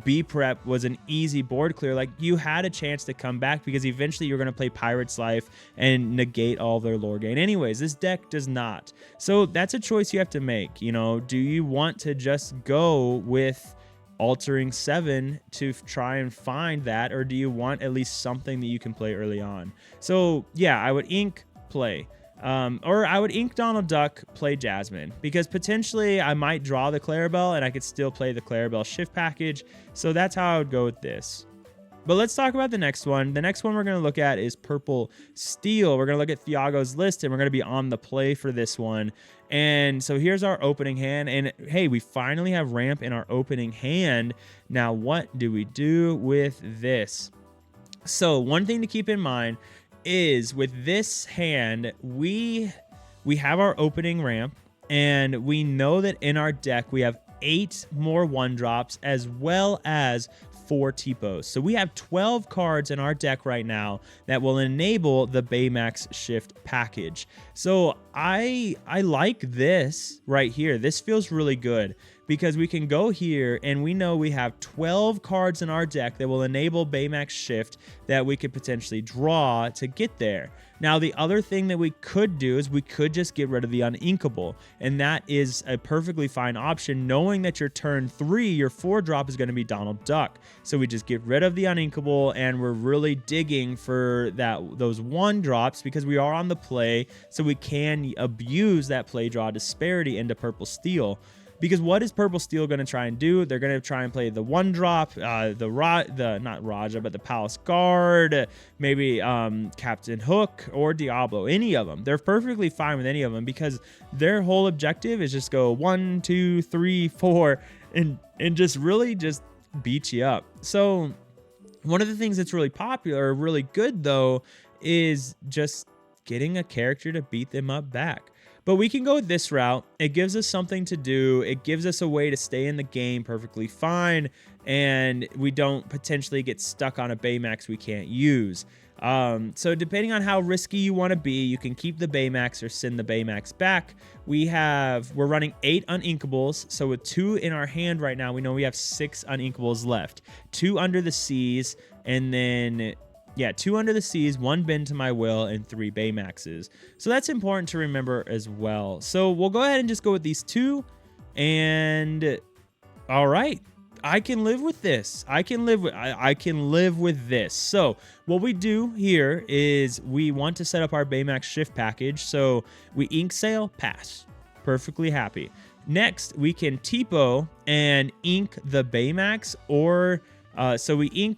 Speaker 1: B prep was an easy board clear, like you had a chance to come back, because eventually you're going to play Pirate's Life and negate all their lore gain anyways. This deck does not. So that's a choice you have to make. Do you want to just go with altering 7 to try and find that, or do you want at least something that you can play early on? So yeah, I would ink play. Or I would ink Donald Duck, play Jasmine, because potentially I might draw the Clarabelle and I could still play the Clarabelle shift package. So that's how I would go with this. But let's talk about the next one. The next one we're going to look at is Purple Steel. We're going to look at Thiago's list, and we're going to be on the play for this one. And so here's our opening hand. And hey, we finally have ramp in our opening hand. Now, what do we do with this? So one thing to keep in mind is with this hand, we have our opening ramp, and we know that in our deck we have 8 more 1-drops as well as 4 T-Pos. So we have 12 cards in our deck right now that will enable the Baymax Shift package. So I like this right here. This feels really good because we can go here and we know we have 12 cards in our deck that will enable Baymax Shift that we could potentially draw to get there. Now, the other thing that we could do is we could just get rid of the Uninkable, and that is a perfectly fine option, knowing that your turn 3, your 4-drop is going to be Donald Duck. So we just get rid of the Uninkable, and we're really digging for those 1-drops because we are on the play, so we can abuse that play draw disparity into Purple Steel. Because what is Purple Steel going to try and do? They're going to try and play the 1-drop, not Raja, but the Palace Guard, maybe Captain Hook or Diablo, any of them. They're perfectly fine with any of them because their whole objective is just go 1, 2, 3, 4, and just really just beat you up. So one of the things that's really popular, really good though, is just getting a character to beat them up back. But we can go this route. It gives us something to do. It gives us a way to stay in the game perfectly fine, and we don't potentially get stuck on a Baymax we can't use. So depending on how risky you want to be, you can keep the Baymax or send the Baymax back. We're running 8 Uninkables. So with 2 in our hand right now, we know we have 6 Uninkables left. 2 Under the Seas, and then 2 Under the Seas, 1 Bend to My Will, and 3 Baymaxes. So that's important to remember as well. So we'll go ahead and just go with these 2. And all right, I can live with this. I can live with this. So what we do here is we want to set up our Baymax Shift package. So we ink sail, pass. Perfectly happy. Next, we can T-Po and ink the Baymax, or so we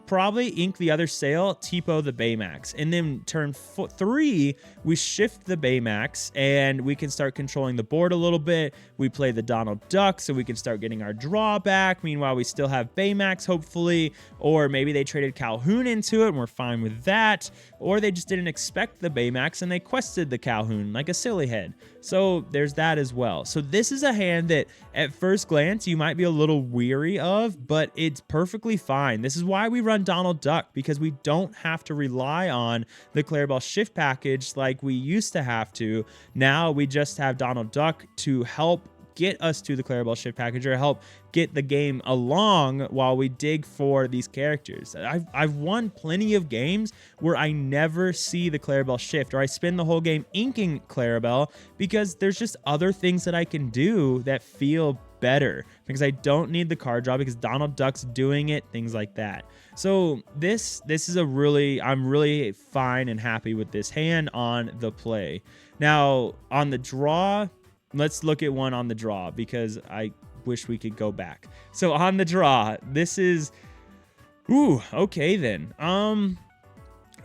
Speaker 1: probably ink the other sail, T-Po the Baymax. And then turn 3, we shift the Baymax and we can start controlling the board a little bit. We play the Donald Duck so we can start getting our draw back. Meanwhile, we still have Baymax, hopefully. Or maybe they traded Calhoun into it and we're fine with that. Or they just didn't expect the Baymax and they quested the Calhoun like a silly head. So there's that as well. So this is a hand that at first glance you might be a little weary of, but it's perfectly fine. This is why we run Donald Duck, because we don't have to rely on the Clarabelle Shift package like we used to have to. Now we just have Donald Duck to help get us to the Clarabelle Shift package, or help get the game along while we dig for these characters. I've won plenty of games where I never see the Clarabelle Shift, or I spend the whole game inking Clarabelle because there's just other things that I can do that feel better, because I don't need the card draw because Donald Duck's doing it, things like that. So this is I'm really fine and happy with this hand on the play. Now on the draw, let's look at one on the draw because I wish we could go back. So on the draw, this is, okay then.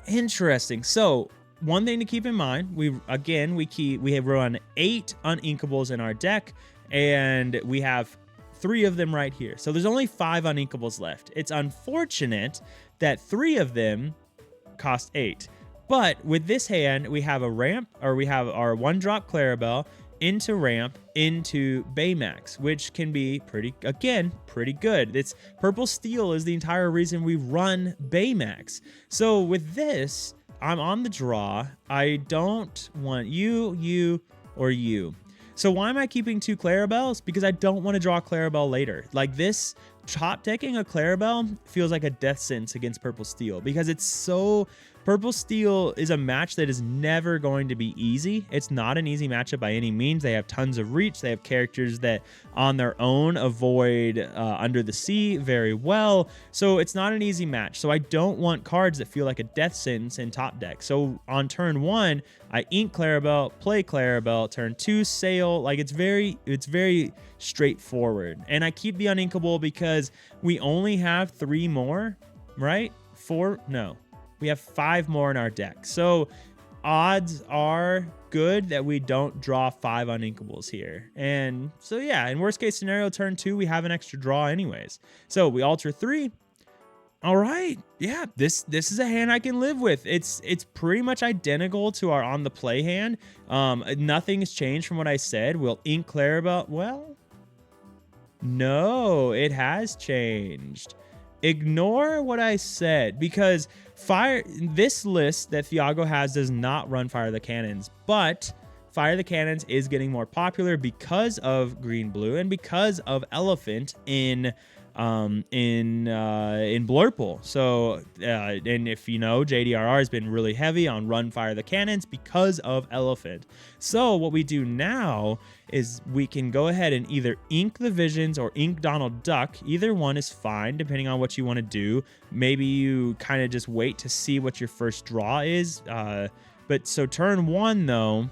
Speaker 1: Interesting. So one thing to keep in mind, we have run 8 Uninkables in our deck, and we have 3 of them right here. So there's only 5 Uninkables left. It's unfortunate that 3 of them cost 8. But with this hand, we have a ramp, or we have our 1-drop Clarabelle into ramp into Baymax, which can be pretty good. It's Purple Steel is the entire reason we run Baymax. So with this, I'm on the draw. I don't want you, or you. So why am I keeping 2 Clarabelles? Because I don't want to draw Clarabelle later. Like this, top decking a Clarabelle feels like a death sentence against Purple Steel, because it's so... Purple Steel is a match that is never going to be easy. It's not an easy matchup by any means. They have tons of reach. They have characters that on their own avoid Under the Sea very well. So it's not an easy match. So I don't want cards that feel like a death sentence in top deck. So on turn 1, I ink Clarabelle, play Clarabelle, turn 2, sail. Like it's very straightforward. And I keep the Uninkable because we only have 3 more. right? 4? No. We have 5 more in our deck. So odds are good that we don't draw 5 uninkables here. And so yeah, in worst case scenario, turn 2, we have an extra draw anyways. So we alter 3. All right. Yeah, this is a hand I can live with. It's pretty much identical to our on the play hand. Nothing has changed from what I said. We'll ink Clarabelle. Well, no, it has changed. Ignore what I said, because this list that Thiago has does not run Fire the Cannons, but Fire the Cannons is getting more popular because of green blue and because of elephant in Blurple. So and if you know, JDRR has been really heavy on run Fire the Cannons because of elephant. So what we do now is we can go ahead and either ink the Visions or ink Donald Duck. Either one is fine depending on what you want to do. Maybe you kind of just wait to see what your first draw is. But so turn 1 though,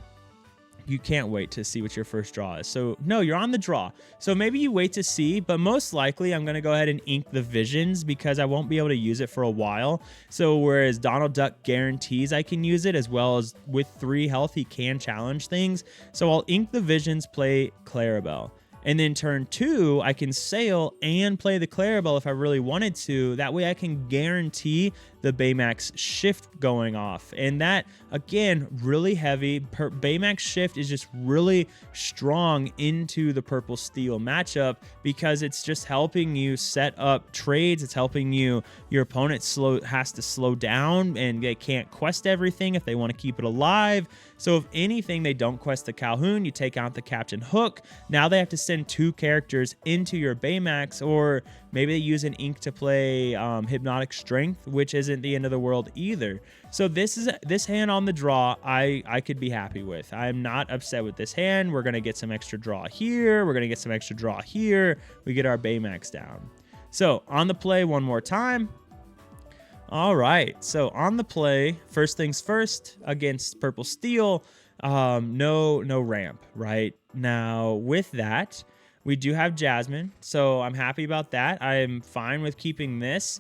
Speaker 1: you can't wait to see what your first draw is. So no, you're on the draw. So maybe you wait to see, but most likely I'm going to go ahead and ink the Visions because I won't be able to use it for a while. So whereas Donald Duck guarantees I can use it, as well as with 3 health, he can challenge things. So I'll ink the Visions, play Clarabelle. And then turn 2, I can sail and play the Clarabelle if I really wanted to. That way I can guarantee the Baymax shift going off. And that, again, really heavy. Baymax shift is just really strong into the purple steel matchup because it's just helping you set up trades. It's helping you, your opponent has to slow down and they can't quest everything if they want to keep it alive. So if anything, they don't quest the Calhoun, you take out the Captain Hook. Now they have to send 2 characters into your Baymax, or maybe they use an ink to play Hypnotic Strength, which isn't the end of the world either. So this hand on the draw, I could be happy with. I'm not upset with this hand. We're going to get some extra draw here. We're going to get some extra draw here. We get our Baymax down. So on the play one more time. All right, so on the play, first things first, against Purple Steel, no ramp, right? Now, with that, we do have Jasmine, so I'm happy about that. I'm fine with keeping this.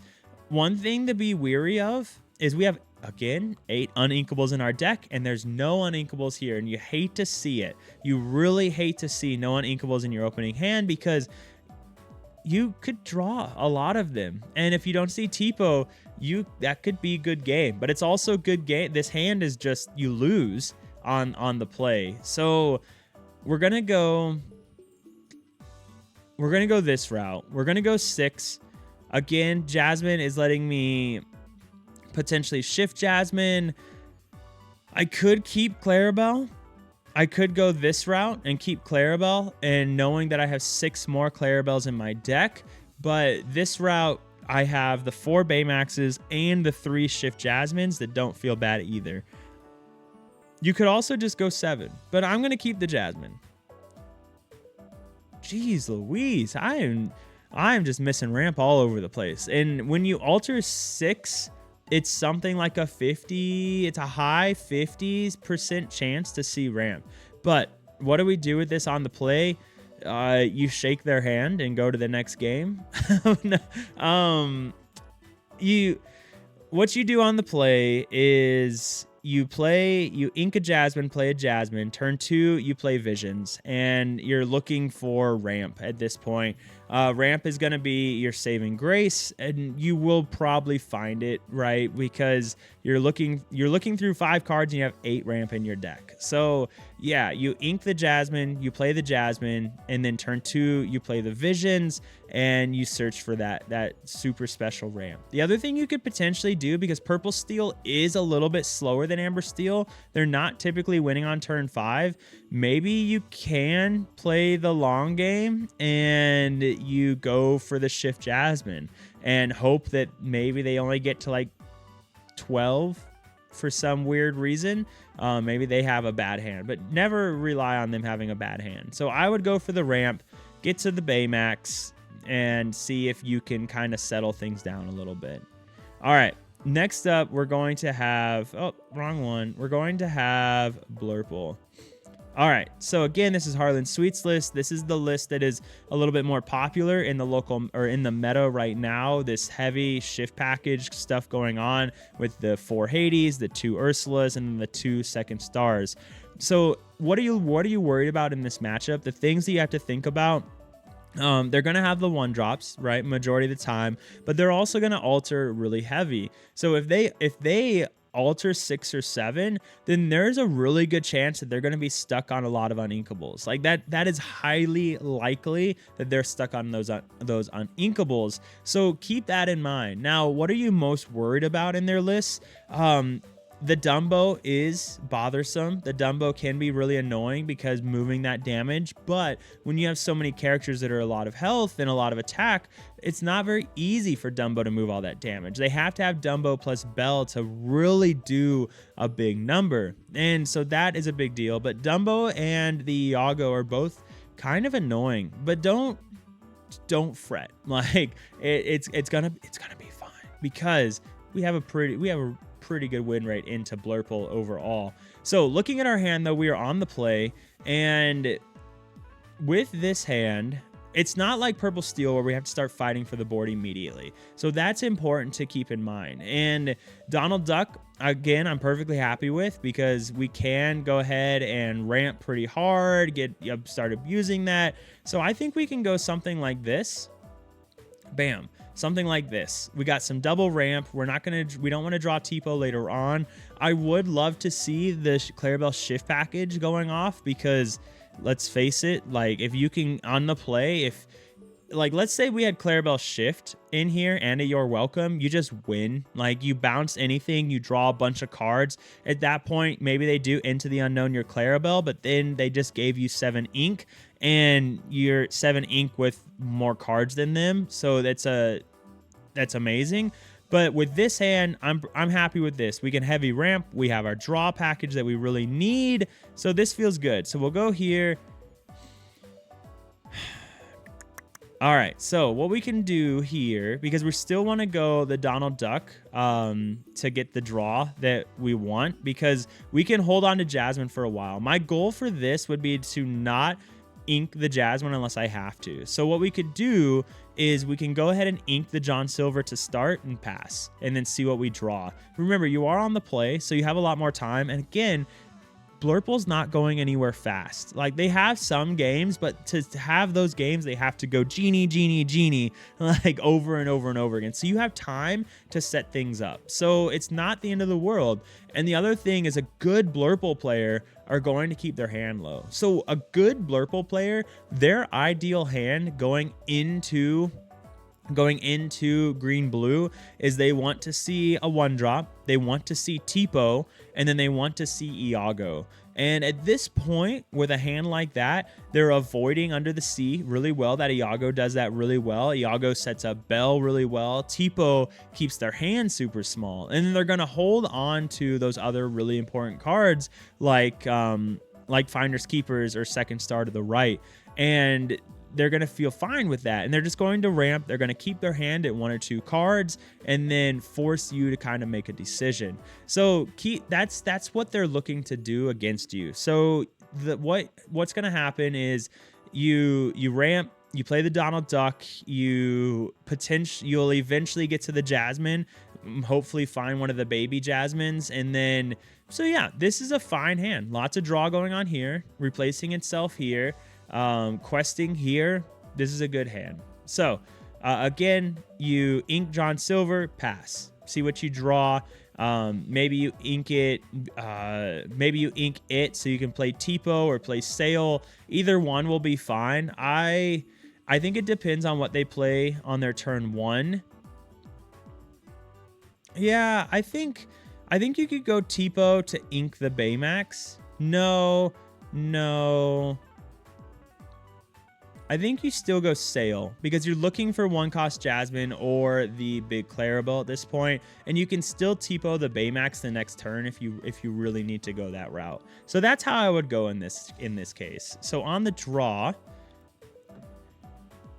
Speaker 1: One thing to be weary of is we have, again, 8 uninkables in our deck, and there's no uninkables here, and you hate to see it. You really hate to see no uninkables in your opening hand because you could draw a lot of them. And if you don't see Tipo, that could be a good game. But it's also good game. This hand is just, you lose on the play. So we're gonna go this route. We're gonna go 6. Again, Jasmine is letting me potentially shift Jasmine. I could keep Clarabelle. I could go this route and keep Clarabelle, and knowing that I have 6 more Clarabelles in my deck, but this route, I have the 4 Baymaxes and the 3 Shift Jasmines that don't feel bad either. You could also just go 7, but I'm going to keep the Jasmine. Jeez Louise, I am just missing ramp all over the place. And when you alter 6, it's something like a 50, it's a high 50% chance to see ramp. But what do we do with this on the play? You shake their hand and go to the next game. What you do on the play is you ink a Jasmine, play a Jasmine. Turn 2, you play Visions, and you're looking for ramp at this point. Ramp is going to be your saving grace, and you will probably find it, right? Because you're looking through 5 cards and you have 8 ramp in your deck. So yeah, you ink the Jasmine, you play the Jasmine, and then turn 2, you play the Visions, and you search for that super special ramp. The other thing you could potentially do, because Purple Steel is a little bit slower than Amber Steel, they're not typically winning on turn 5. Maybe you can play the long game and you go for the Shift Jasmine and hope that maybe they only get to like 12 for some weird reason. Maybe they have a bad hand, but never rely on them having a bad hand. So I would go for the ramp, get to the Baymax, and see if you can kind of settle things down a little bit. All right, next up, we're going to have, oh, wrong one. We're going to have Blurple. All right, so again, this is Harlan Sweet's list. This is the list that is a little bit more popular in the local or in the meta right now. This heavy shift package stuff going on with the 4 Hades, the 2 Ursulas, and the 2 second stars. So what are you worried about in this matchup? The things that you have to think about. They're going to have the 1-drops, right? Majority of the time, but they're also going to alter really heavy. So if they alter 6 or 7, then there's a really good chance that they're going to be stuck on a lot of uninkables. Like that is highly likely that they're stuck on those uninkables. So keep that in mind. Now, what are you most worried about in their lists? The Dumbo is bothersome. The Dumbo can be really annoying because moving that damage, but when you have so many characters that are a lot of health and a lot of attack, it's not very easy for Dumbo to move all that damage. They have to have Dumbo plus Bell to really do a big number, and so that is a big deal. But Dumbo and the Iago are both kind of annoying, but don't fret. Like it's gonna be fine because we have a pretty good win rate into Blurple overall. So looking at our hand though, we are on the play, and with this hand, it's not like Purple Steel where we have to start fighting for the board immediately. So that's important to keep in mind. And Donald Duck, again, I'm perfectly happy with because we can go ahead and ramp pretty hard, start abusing that. So I think we can go something like this. Bam. Something like this. We got some double ramp. We don't want to draw Tipo later on. I would love to see the Clarabelle shift package going off because let's face it, like if you can on the play, like let's say we had Clarabelle shift in here and a You're Welcome, you just win. Like you bounce anything, you draw a bunch of cards. At that point, maybe they do Into the Unknown your Clarabelle, but then they just gave you 7 ink and you're 7 ink with more cards than them. So that's amazing. But with this hand, I'm happy with this. We can heavy ramp. We have our draw package that we really need. So this feels good. So we'll go here. All right, so what we can do here, because we still want to go the Donald Duck to get the draw that we want, because we can hold on to Jasmine for a while. My goal for this would be to not ink the Jasmine unless I have to. So what we could do is we can go ahead and ink the John Silver to start and pass, and then see what we draw. Remember, you are on the play, so you have a lot more time. And again, Blurple's not going anywhere fast. Like they have some games, but to have those games, they have to go genie, genie, genie, like over and over and over again. So you have time to set things up. So it's not the end of the world. And the other thing is a good Blurple player are going to keep their hand low. So a good Blurple player, their ideal hand going into green blue is they want to see a 1-drop, they want to see Tipo, and then they want to see Iago. And at this point, with a hand like that, they're avoiding Under the Sea really well. That Iago does that really well. Iago sets up Bell really well. Tipo keeps their hand super small. And then they're going to hold on to those other really important cards like Finders Keepers or Second Star to the right. And they're going to feel fine with that. And they're just going to ramp. They're going to keep their hand at 1 or 2 cards and then force you to kind of make a decision. So that's what they're looking to do against you. So what's going to happen is you ramp, you play the Donald Duck, you'll eventually get to the Jasmine, hopefully find one of the baby Jasmines, and then, so yeah, this is a fine hand. Lots of draw going on here, replacing itself here. Questing here, this is a good hand. So again, you ink John Silver, pass, see what you draw. Maybe you ink it, so you can play Tipo or play Sail. Either one will be fine. I think it depends on what they play on their turn 1. Yeah, I think you could go Tipo to ink the Baymax. No. I think you still go Sail because you're looking for 1-cost Jasmine or the big Clarabelle at this point, and you can still Tipo the Baymax the next turn if you really need to go that route. So that's how I would go in this case. So on the draw,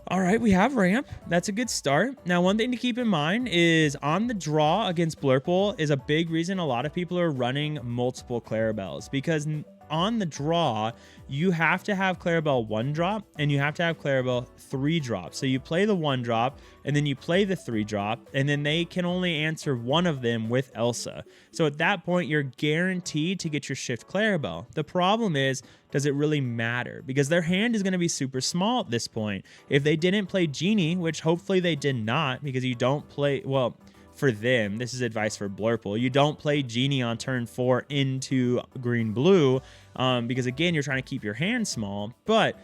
Speaker 1: all right, we have ramp. That's a good start. Now, one thing to keep in mind is on the draw against Blurple is a big reason a lot of people are running multiple Clarabelles, because on the draw, you have to have Clarabelle 1-drop and you have to have Clarabelle 3-drop. So you play the 1-drop and then you play the 3-drop, and then they can only answer one of them with Elsa. So at that point, you're guaranteed to get your Shift Clarabelle. The problem is, does it really matter? Because their hand is going to be super small at this point. If they didn't play Genie, which hopefully they did not, because you don't play, well, for them, this is advice for Blurple, you don't play Genie on turn 4 into green-blue, because again, you're trying to keep your hand small. But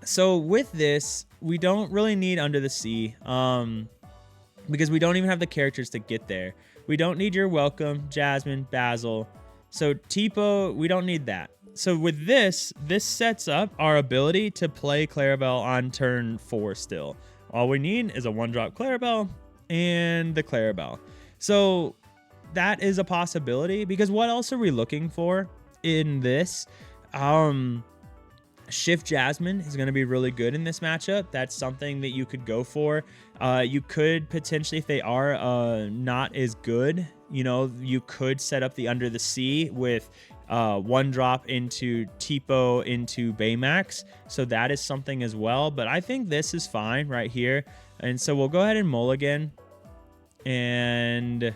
Speaker 1: so with this, we don't really need Under the Sea, because we don't even have the characters to get there. We don't need Your Welcome, Jasmine, Basil. So Tipo, we don't need that. So with this sets up our ability to play Clarabelle on turn 4 still. All we need is a 1-drop Clarabelle and the Clarabelle. So that is a possibility, because what else are we looking for in this? Shift Jasmine is going to be really good in this matchup. That's something that you could go for. You could potentially, if they are not as good, you know, you could set up the Under the Sea with 1-drop into Tipo into Baymax. So that is something as well. But I think this is fine right here. And so we'll go ahead and mulligan and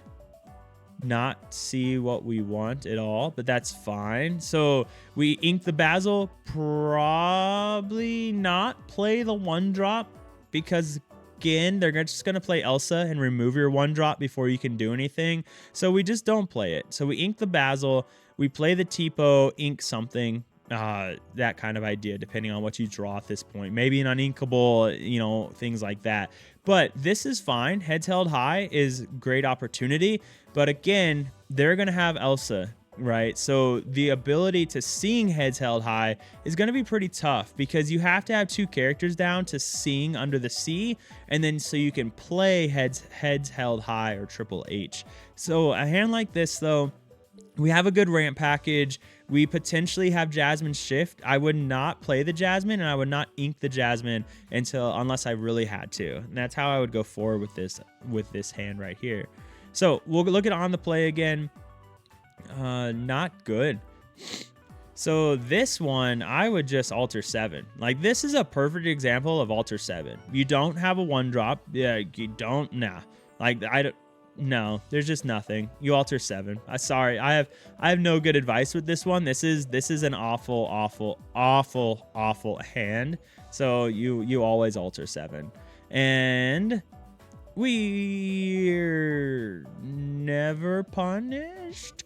Speaker 1: not see what we want at all, but that's fine. So we ink the Basil, probably not play the 1-drop, because again, they're just going to play Elsa and remove your 1-drop before you can do anything. So we just don't play it. So we ink the Basil, we play the Tipo, ink something, that kind of idea, depending on what you draw at this point. Maybe an uninkable, you know, things like that. But this is fine. Heads held high is great opportunity. But again, they're going to have Elsa, right? So the ability to seeing heads held high is going to be pretty tough, because you have to have 2 characters down to seeing Under the Sea, and then so you can play heads held high or Triple H. So a hand like this, though, we have a good ramp package. We potentially have Jasmine Shift. I would not play the Jasmine, and I would not ink the Jasmine unless I really had to. And that's how I would go forward with this hand right here. So we'll look at on the play again. Not good. So this one, I would just Alter 7. Like, this is a perfect example of Alter 7. You don't have a 1-drop. Yeah, you don't. Nah. Like, no, there's just nothing. You Alter 7. Sorry, I have no good advice with this one. This is an awful hand. So you always Alter 7. And we're never punished? ?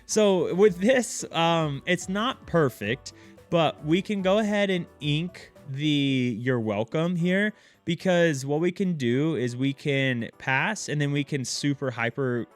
Speaker 1: So with this, it's not perfect, but we can go ahead and ink the You're Welcome here, because what we can do is we can pass, and then we can super hyper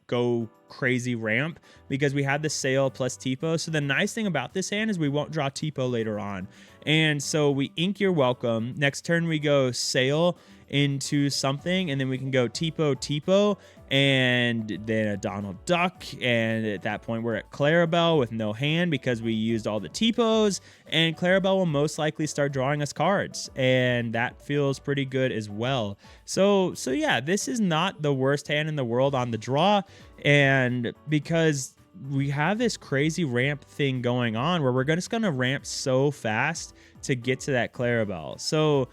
Speaker 1: go crazy ramp, because we have the Sail plus Tipo. So the nice thing about this hand is we won't draw Tipo later on. And so we ink You're Welcome. Next turn we go Sail into something, and then we can go Tipo, and then a Donald Duck, and at that point we're at Clarabelle with no hand, because we used all the Tipos, and Clarabelle will most likely start drawing us cards, and that feels pretty good as well. So yeah, this is not the worst hand in the world on the draw, and because we have this crazy ramp thing going on where we're just gonna ramp so fast to get to that Clarabelle. So,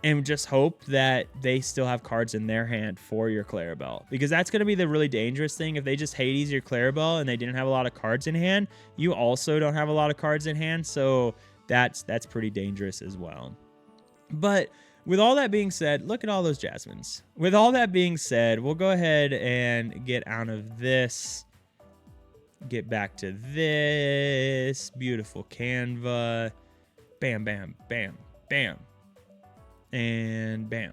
Speaker 1: and just hope that they still have cards in their hand for your Clarabelle, because that's going to be the really dangerous thing. If they just Hades your Clarabelle and they didn't have a lot of cards in hand, you also don't have a lot of cards in hand. So that's pretty dangerous as well. But with all that being said, look at all those Jasmines. With all that being said, we'll go ahead and get out of this, get back to this beautiful Canva. Bam, bam, bam, bam. And bam.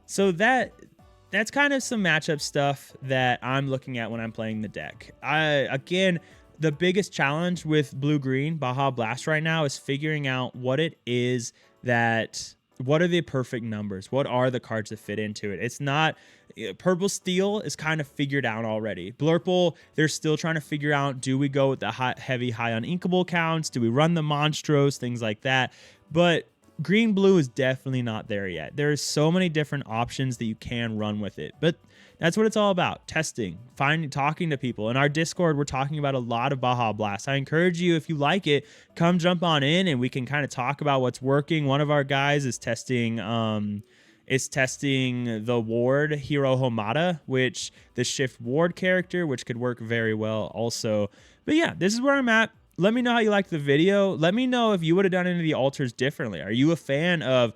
Speaker 1: So that's kind of some matchup stuff that I'm looking at when I'm playing the deck. Again, the biggest challenge with blue-green Baja Blast right now is figuring out what it is what are the perfect numbers? What are the cards that fit into it? It's not, Purple Steel is kind of figured out already. Blurple, they're still trying to figure out, do we go with the heavy high uninkable counts? Do we run the Monstros? Things like that. But green blue is definitely not there yet. There's so many different options that you can run with it. But That's what it's all about. Testing, talking to people. In our Discord, we're talking about a lot of Baja Blast. I encourage you, if you like it, come jump on in and we can kind of talk about what's working. One of our guys is testing the ward Hero Homada, which the shift ward character, which could work very well also. But yeah, this is where I'm at. Let me know how you liked the video. Let me know if you would have done any of the alters differently. Are you a fan of,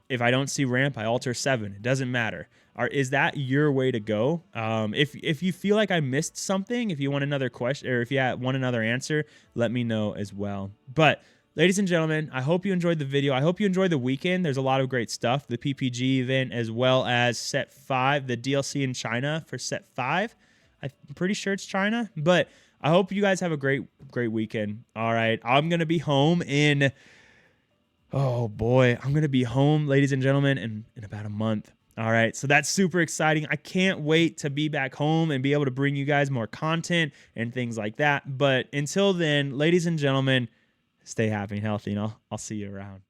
Speaker 1: if I don't see ramp, I alter 7? It doesn't matter. Is that your way to go? If you feel like I missed something, if you want another question, or if you want another answer, let me know as well. But ladies and gentlemen, I hope you enjoyed the video. I hope you enjoyed the weekend. There's a lot of great stuff. The PPG event, as well as Set 5, the DLC in China for Set 5. I'm pretty sure it's China, but I hope you guys have a great weekend. All right, I'm going to be home in, oh boy, I'm going to be home, ladies and gentlemen, in about a month. All right, so that's super exciting. I can't wait to be back home and be able to bring you guys more content and things like that. But until then, ladies and gentlemen, stay happy and healthy, and I'll see you around.